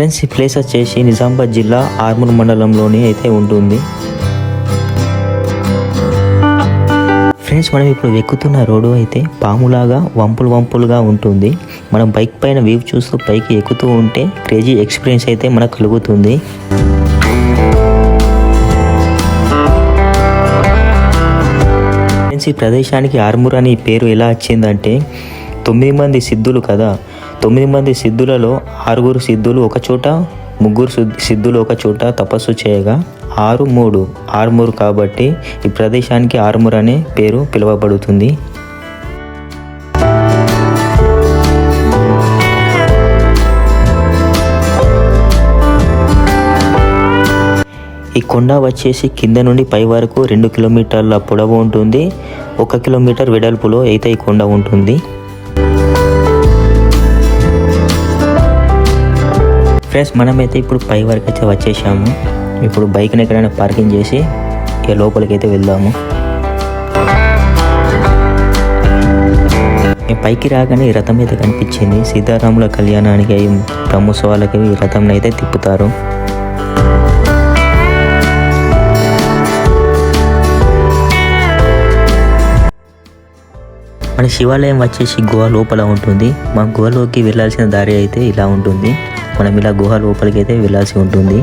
Friends, ఈ place వచ్చేసి నిజామాబాద్ జిల్లా ఆర్మూర్ మండలంలోని అయితే ఉంటుంది. ఫ్రెండ్స్, మనం ఇప్పుడు ఎక్కుతున్న రోడ్డు అయితే పాములాగా వంపులుగా ఉంటుంది. మనం బైక్ పైన వ్యూ చూస్తూ పైకి ఎక్కుతూ ఉంటే క్రేజీ ఎక్స్పీరియన్స్ అయితే మనకు కలుగుతుంది. ఫ్రెండ్స్, ఈ ప్రదేశానికి ఆర్మూర్ అని పేరు ఎలా వచ్చిందంటే 9 మంది సిద్ధులు కదా, 9 మంది సిద్ధులలో 6 సిద్ధులు ఒక చోట, 3 సిద్ధులు ఒక చోట తపస్సు చేయగా 6 ఆర్మూర్ కాబట్టి ఈ ప్రదేశానికి ఆర్మూర్ అనే పేరు పిలువబడుతుంది. ఈ కొండ వచ్చేసి కింద నుండి పై వరకు 2 కిలోమీటర్ల పొడవు ఉంటుంది. 1 కిలోమీటర్ వెడల్పులో అయితే ఈ కొండ ఉంటుంది. ఫ్రెండ్స్, మనమైతే ఇప్పుడు పై వరకు అయితే వచ్చేసాము. ఇప్పుడు బైక్ని ఎక్కడైనా పార్కింగ్ చేసి ఇక లోపలికి అయితే వెళ్దాము. పైకి రాగానే ఈ రథం అయితే కనిపించింది. సీతారాముల కళ్యాణానికి బ్రహ్మోత్సవాలకి ఈ రథంని అయితే తిప్పుతారు. మన శివాలయం వచ్చేసి గుహ లోపల ఉంటుంది. మన గుహలోకి వెళ్ళాల్సిన దారి అయితే ఇలా ఉంటుంది. మనం ఇలా గుహ లోపలికి అయితే వెళ్ళాల్సి ఉంటుంది.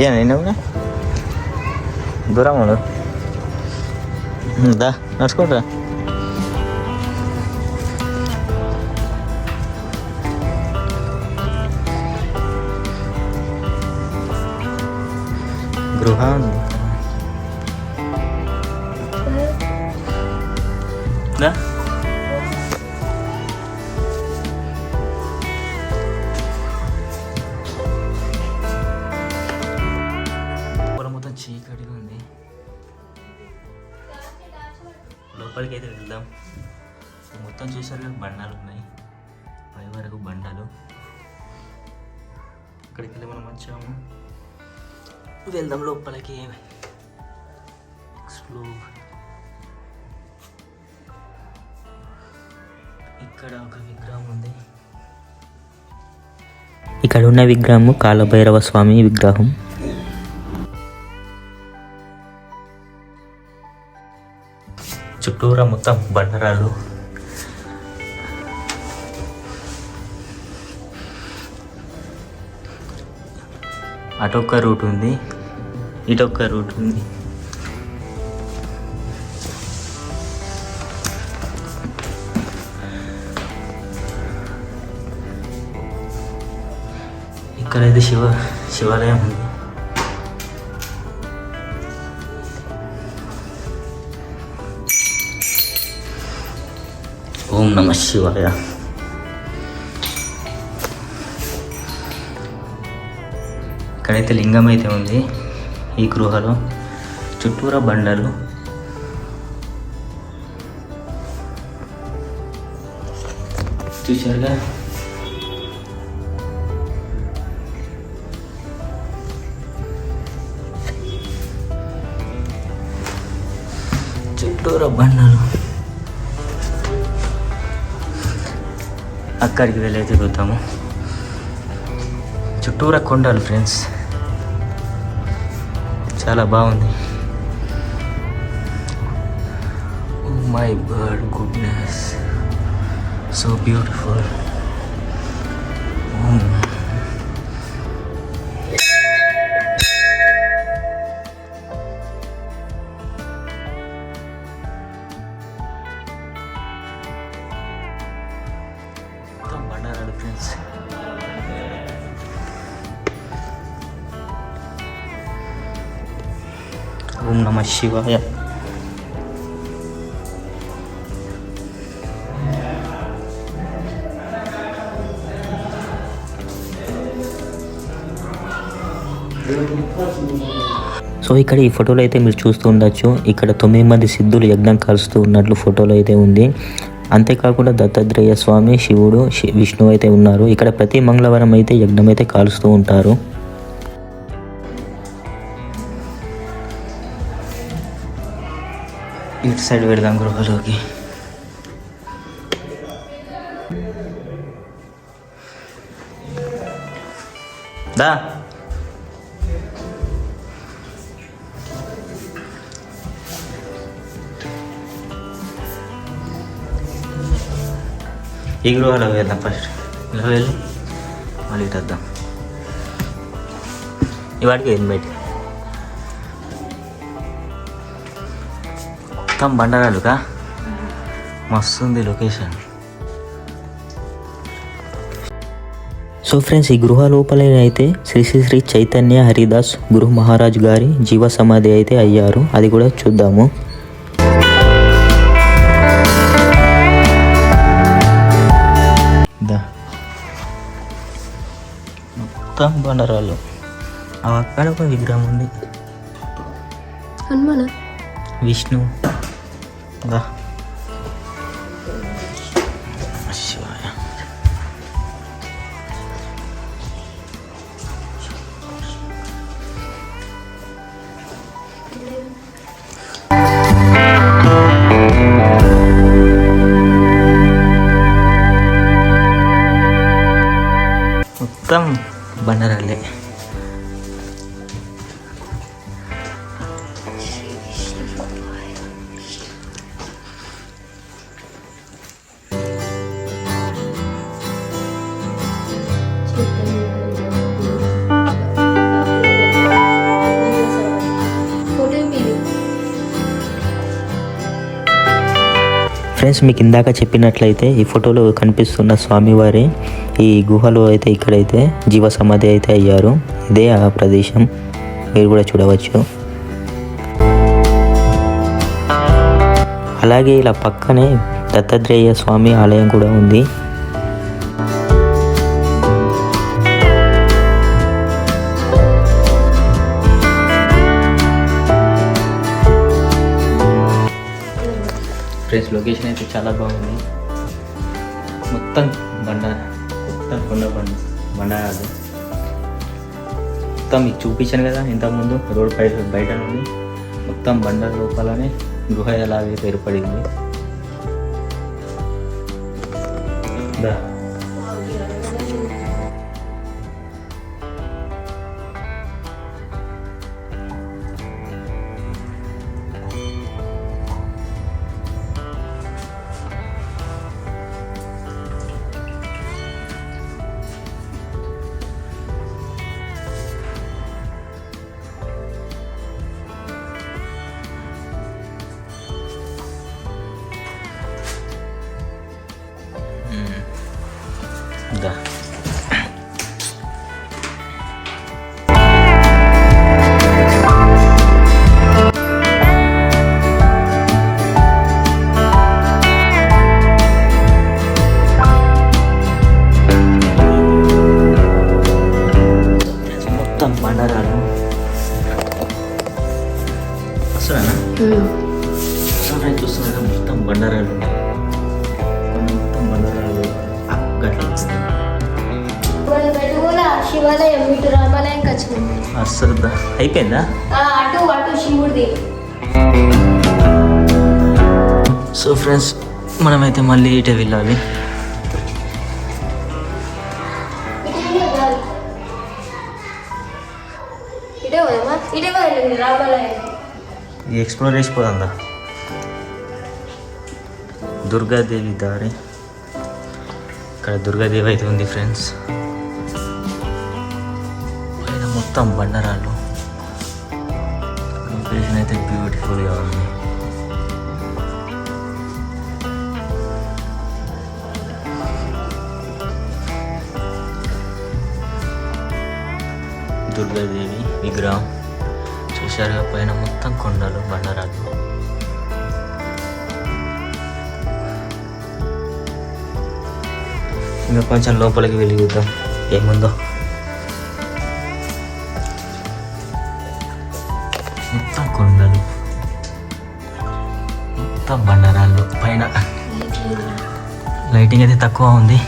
ఏనా దూరం దా నడుచుకుంటా. గృహ ఉంది దా. చీకటిగా ఉంది. లోపలికి అయితే వెళ్దాం. మొత్తం చూసారు, బండాలు ఉన్నాయి పై వరకు బండాలు. ఇక్కడికి వెళ్ళి మనం వచ్చాము. వెళ్దాం లోపలికి. ఎక్స్ప్లోర్. ఇక్కడ ఒక విగ్రహం ఉంది. ఇక్కడ ఉన్న విగ్రహము కాలభైరవ స్వామి విగ్రహం. చుట్టూరా మొత్తం బండరాలు. అటొక్క రూట్ ఉంది, ఇటొక్క రూట్ ఉంది. ఇక్కడైతే శివాలయం ఉంది. ఓం నమ శివాయ. ఇక్కడైతే లింగం అయితే ఉంది. ఈ గృహలో చుట్టూరా బండలు. చూశారుగా, చుట్టూరా బండలు. అక్కడికి వెళ్ళి తిరుగుతాము. చుట్టూరా కొండలు ఫ్రెండ్స్, చాలా బాగుంది. Oh my God, goodness, so beautiful. Friends. ఓం నమ శివాయ. సో ఇక్కడ ఈ ఫోటోలో అయితే మీరు చూస్తూ ఉండొచ్చు, ఇక్కడ 9 మంది సిద్ధులు యజ్ఞం కాలుస్తూ ఉన్నట్లు ఫోటోలో అయితే ఉంది. అంతేకాకుండా దత్తాత్రేయ స్వామి, శివుడు, విష్ణువు అయితే ఉన్నారు. ఇక్కడ ప్రతి మంగళవారం అయితే యజ్ఞం అయితే కాలుస్తూ ఉంటారు. ఇటు సైడ్ వెళ్దాం గృహలోకి. దా ఈ గృహలో వెళ్దాం. ఫస్ట్ ఇలా వెళ్ళి మళ్ళీ ఇటు వద్దాం. ఇవాటికి వెళ్ళి బయట మొత్తం బండరాలుగా మస్తుంది లొకేషన్. సో ఫ్రెండ్స్, ఈ గృహ లోపల అయితే శ్రీ శ్రీ శ్రీ చైతన్య హరిదాస్ గురు మహారాజ్ గారి జీవ సమాధి అయితే అయ్యారు. అది కూడా చూద్దాము. మొత్తం బండరాళ్ళు. అక్కడ ఒక విగ్రహం ఉంది, హనుమాన్, విష్ణు. శివాయ. మొత్తం బండరాళ్ళే. ఫ్రెండ్స్, మీకు ఇందాక చెప్పినట్లయితే ఈ ఫోటోలో కనిపిస్తున్న స్వామివారి ఈ గుహలో అయితే ఇక్కడైతే జీవ సమాధి అయితే అయ్యారు. ఇదే ఆ ప్రదేశం, మీరు కూడా చూడవచ్చు. అలాగే ఇలా పక్కనే దత్తాత్రేయ స్వామి ఆలయం కూడా ఉంది. ఫ్రెండ్స్, లొకేషన్ అయితే చాలా బాగుంది. మొత్తం బండారాలు మొత్తం మీకు చూపించాను కదా ఇంతకుముందు. రోడ్ బయట నుండి మొత్తం బండ లోపలనే గృహ ఎలాగైతే ఏర్పడింది. మొత్తం బండారాలు వస్తున్నానా చూస్తున్నా. మొత్తం బండారాలు మొత్తం బండారాలు శివాలయం ఇటు రామాలయం వచ్చింది. అసలు అయిపోయిందా? అటు అటు శివుడిది. సో ఫ్రెండ్స్, మనమైతే మళ్ళీ ఇటే వెళ్ళాలి. ఈ ఎక్స్ప్లోర్ చేసిపోదా. దుర్గాదేవి దారి. ఇక్కడ దుర్గాదేవి అయితే ఉంది ఫ్రెండ్స్. పైన మొత్తం బండరాలు. లొకేషన్ అయితే బ్యూటిఫుల్గా ఉంది. దుర్గాదేవి విగ్రహం. చూశారుగా పైన మొత్తం కొండలు బండరాలు. ఇంకా కొంచెం లోపలికి వెళ్ళి చూద్దాం ఏముందో. మొత్తం కొండలు, మొత్తం బండరాళ్ళు. పైన లైటింగ్ అయితే తక్కువ ఉంది.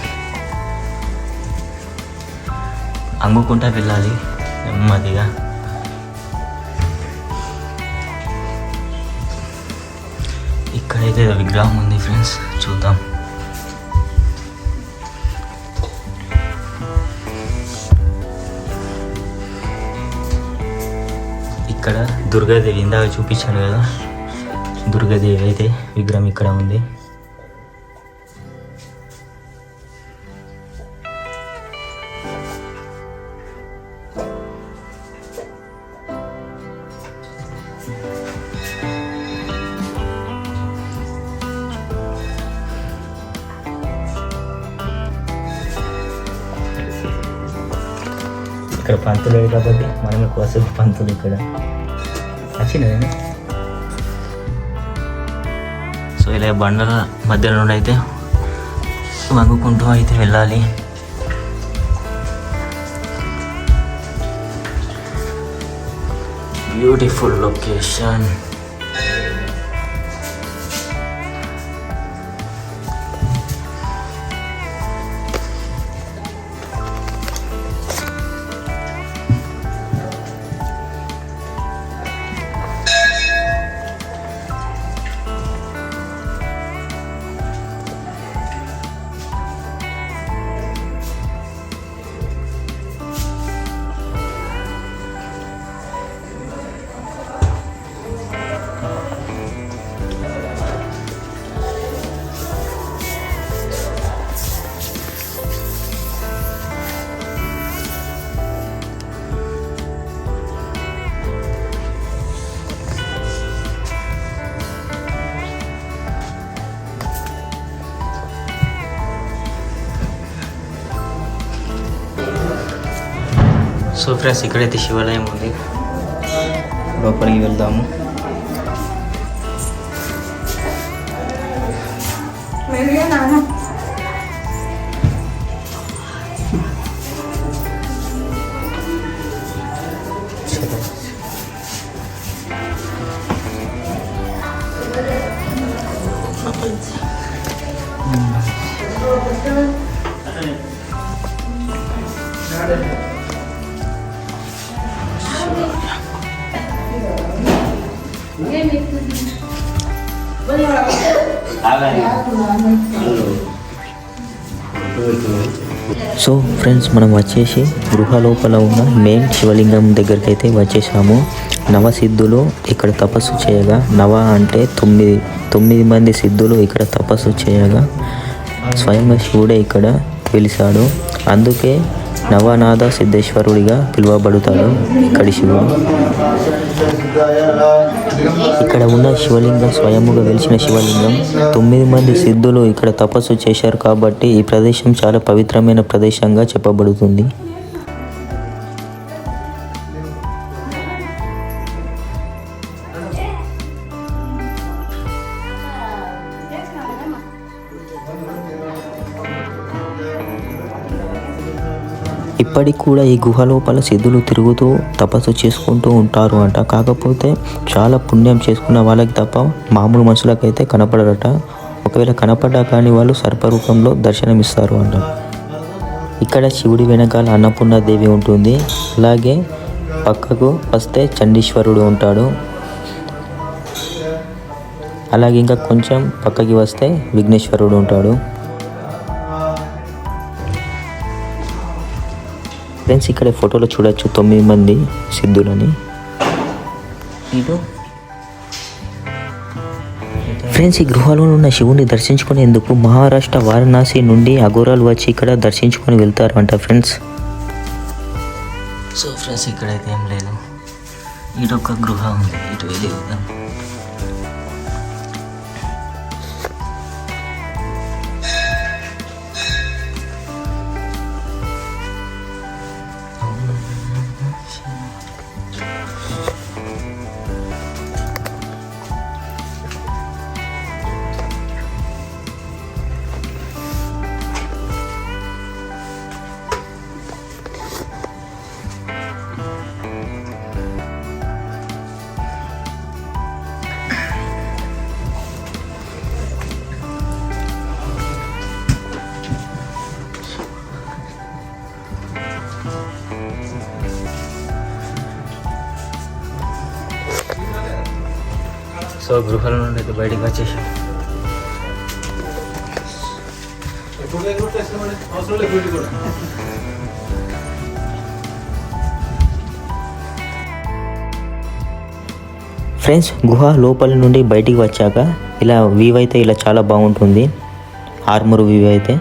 అంగుకుంటా వెళ్ళాలి నెమ్మదిగా. ఇక్కడైతే విగ్రహం ఉంది ఫ్రెండ్స్, చూద్దాం. ఇక్కడ దుర్గాదేవి ఇందాక చూపించాను కదా, దుర్గాదేవి అయితే విగ్రహం ఇక్కడ ఉంది. ఇక్కడ పంతులు లేదు కాబట్టి మనమే కోసం పంతులు ఇక్కడ వచ్చిందండి. సో ఇలా బండల మధ్యలో నుండి అయితే వంగుకుంటూ అయితే వెళ్ళాలి. Beautiful location. సో ఫ్రెండ్స్ ఇక్కడైతే శివాలయం ఉంది, లోపలికి వెళ్దాము. సో ఫ్రెండ్స్ మనం వచ్చేసి గృహ లోపల ఉన్న మెయిన్ శివలింగం దగ్గరికి అయితే వచ్చేసాము. నవసిద్ధులు ఇక్కడ తపస్సు చేయగా, నవ అంటే తొమ్మిది మంది సిద్ధులు ఇక్కడ తపస్సు చేయగా స్వయంగా శివుడే ఇక్కడ వెలిసాడు. అందుకే నవనాథ సిద్ధేశ్వరుడిగా పిలువబడతాడు ఇక్కడి శివుడు. ఇక్కడ ఉన్న శివలింగం స్వయముగా వెలిసిన శివలింగం. 9 మంది సిద్ధులు ఇక్కడ తపస్సు చేశారు కాబట్టి ఈ ప్రదేశం చాలా పవిత్రమైన ప్రదేశంగా చెప్పబడుతుంది. ఇప్పటికి కూడా ఈ గుహ లోపల సిద్ధులు తిరుగుతూ తపస్సు చేసుకుంటూ ఉంటారు అంట. కాకపోతే చాలా పుణ్యం చేసుకున్న వాళ్ళకి తప్ప మామూలు మనుషులకైతే కనపడరట. ఒకవేళ కనపడ్డా కానీ వాళ్ళు సర్పరూపంలో దర్శనమిస్తారు అంట. ఇక్కడ శివుడి వెనకాల అన్నపూర్ణాదేవి ఉంటుంది. అలాగే పక్కకు వస్తే చండీశ్వరుడు ఉంటాడు. అలాగే ఇంకా కొంచెం పక్కకి వస్తే విఘ్నేశ్వరుడు ఉంటాడు. ఫ్రెండ్స్ ఇక్కడ ఫోటోలో చూడొచ్చు 9 మంది సిద్ధులని. ఫ్రెండ్స్ ఈ గృహలో ఉన్న శివుని దర్శించుకునేందుకు మహారాష్ట్ర వారణాసి నుండి అఘోరాలు వచ్చి ఇక్కడ దర్శించుకొని వెళ్తారు అంట ఫ్రెండ్స్. సో ఫ్రెండ్స్ ఇక్కడైతే ఏం లేదు, ఇటు ఒక గృహ ఉంది, ఇటు వెళ్ళి వెళ్దాం. సో గృహాల నుండి అయితే బయటికి వచ్చేసాం. ఫ్రెండ్స్, గుహ లోపల నుండి బయటికి వచ్చాక ఇలా వ్యూ అయితే ఇలా చాలా బాగుంటుంది. ఆర్మూర్ వ్యూ అయితే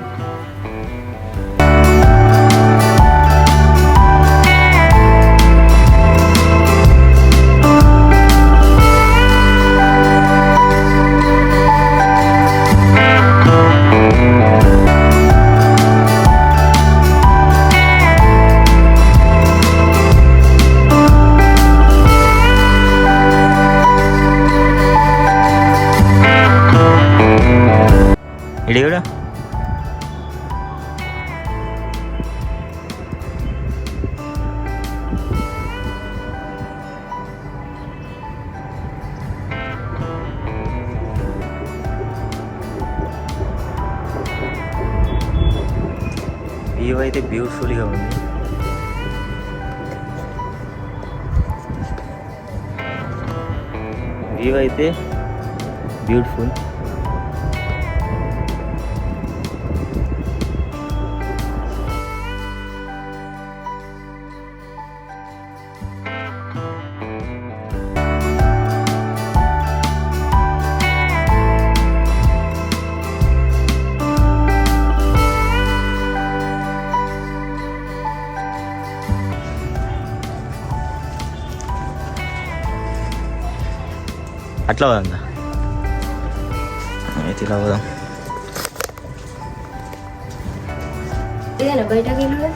ఇది కూడా వ్యూ అయితే బ్యూటిఫుల్గా ఉంది. వ్యూ అయితే బ్యూటిఫుల్. అట్లా పోదా అయితే ఇలా పోదాం. ఇదేనా బయటకి వెళ్ళి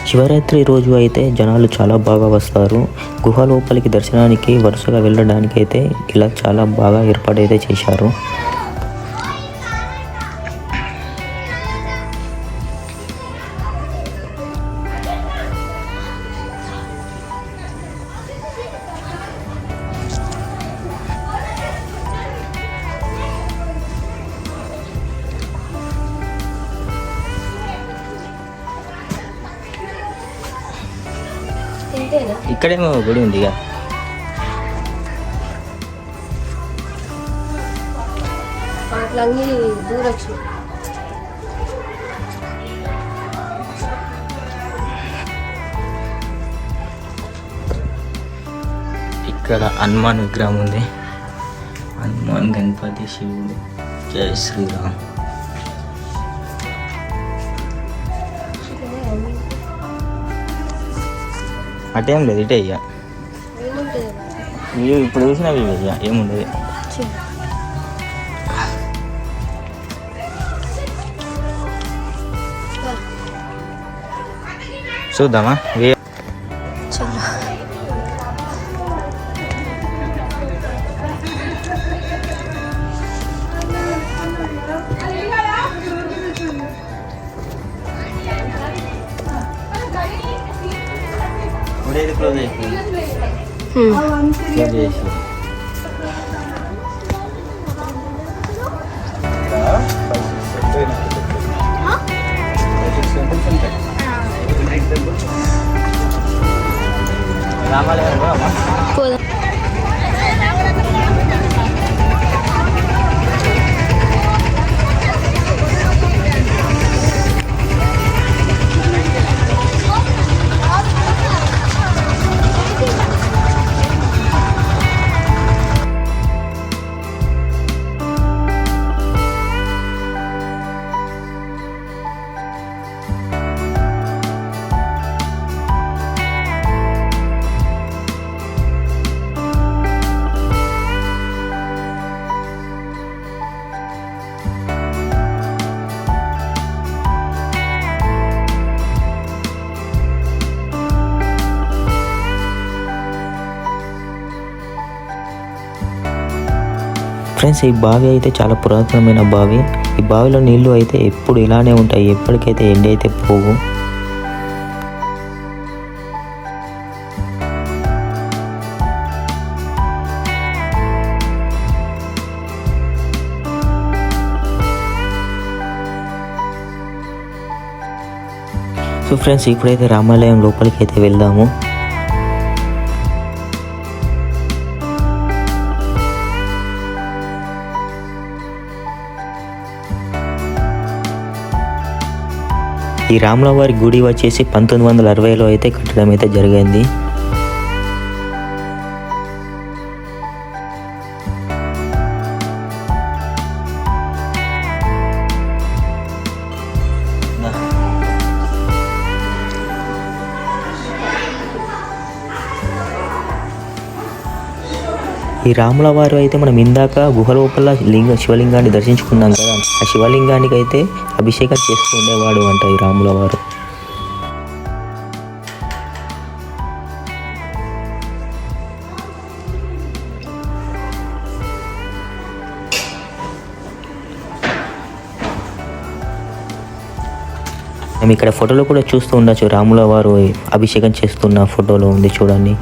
శివరాత్రి రోజు అయితే జనాలు చాలా బాగా వస్తారు. గుహ లోపలికి దర్శనానికి వరుసగా వెళ్ళడానికి అయితే ఇలా చాలా బాగా ఏర్పాటైతే చేశారు. ఇంతేనా? ఇక్కడేమో గుడి ఉంది ఇక. అట్లంగి దూరొచ్చు. ఇక్కడ హనుమాన్ విగ్రహం ఉంది. హనుమాన్, గణపతి, శివుడు. జై శ్రీరామ్. అటేం లేదు, ఇటే ఇక ఏముంటుంది? ఇప్పుడు చూసినవి ఇక ఏముండదు. చూద్దామా? చలో. క్లోజ్ అయిపోయింది. క్లోజ్ చేసి రామాలయం పోదాం. ఫ్రెండ్స్, ఈ బావి అయితే చాలా పురాతనమైన బావి. ఈ బావిలో నీళ్లు అయితే ఎప్పుడు ఇలానే ఉంటాయి, ఎప్పటికైతే ఎండి అయితే పోవు. సో ఫ్రెండ్స్, ఇప్పుడైతే రామాలయం లోపలికి అయితే వెళ్దాము. ఈ రాములవారి గుడి వచ్చేసి 1960లో అయితే కట్టడం అయితే జరిగింది. ఈ రాముల వారు అయితే మనం ఇందాక గుహ లోపల శివలింగాన్ని దర్శించుకున్నాం కదా, ఆ శివలింగానికి అయితే అభిషేకం చేస్తూ ఉండేవాడు అంట ఈ రాముల వారు. మేము ఇక్కడ ఫోటోలో కూడా చూస్తూ ఉండొచ్చు, రాముల వారు అభిషేకం చేస్తున్న ఫోటోలో ఉంది చూడండి.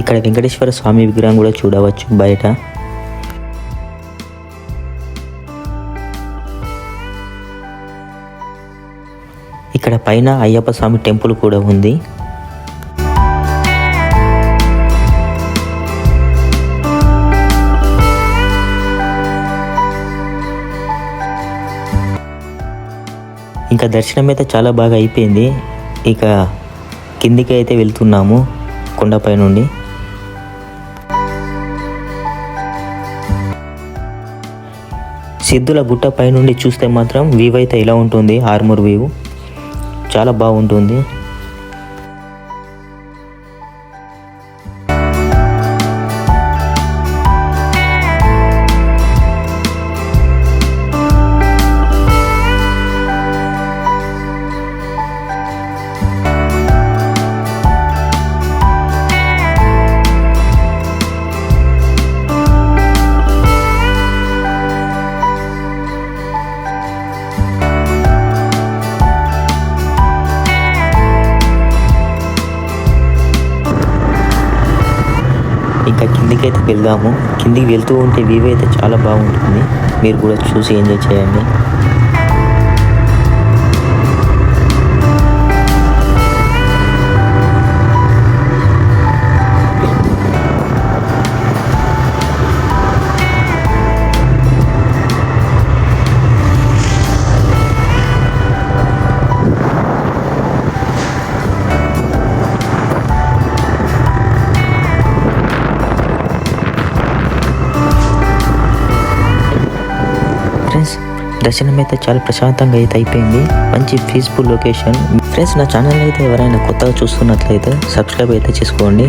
ఇక్కడ వెంకటేశ్వర స్వామి విగ్రహం కూడా చూడవచ్చు బయట. ఇక్కడ పైన అయ్యప్ప స్వామి టెంపుల్ కూడా ఉంది. ఇంకా దర్శనం అయితే చాలా బాగా అయిపోయింది. ఇక కిందికి అయితే వెళ్తున్నాము కొండపై నుండి. సిద్ధుల గుట్ట పై నుండి చూస్తే మాత్రం వ్యూ అయితే ఇలా ఉంటుంది. ఆర్మూర్ వ్యూ చాలా బాగుంటుంది. ఇంకా కిందికి అయితే వెళ్దాము. కిందికి వెళ్తూ ఉంటే వ్యూ అయితే చాలా బాగుంటుంది. మీరు కూడా చూసి ఎంజాయ్ చేయండి. ఫ్రెండ్స్, దర్శనం అయితే చాలా ప్రశాంతంగా అయితే అయిపోయింది. మంచి పీస్ఫుల్ లొకేషన్. ఫ్రెండ్స్, నా ఛానల్ అయితే ఎవరైనా కొత్తగా చూస్తున్నట్లయితే సబ్స్క్రైబ్ అయితే చేసుకోండి.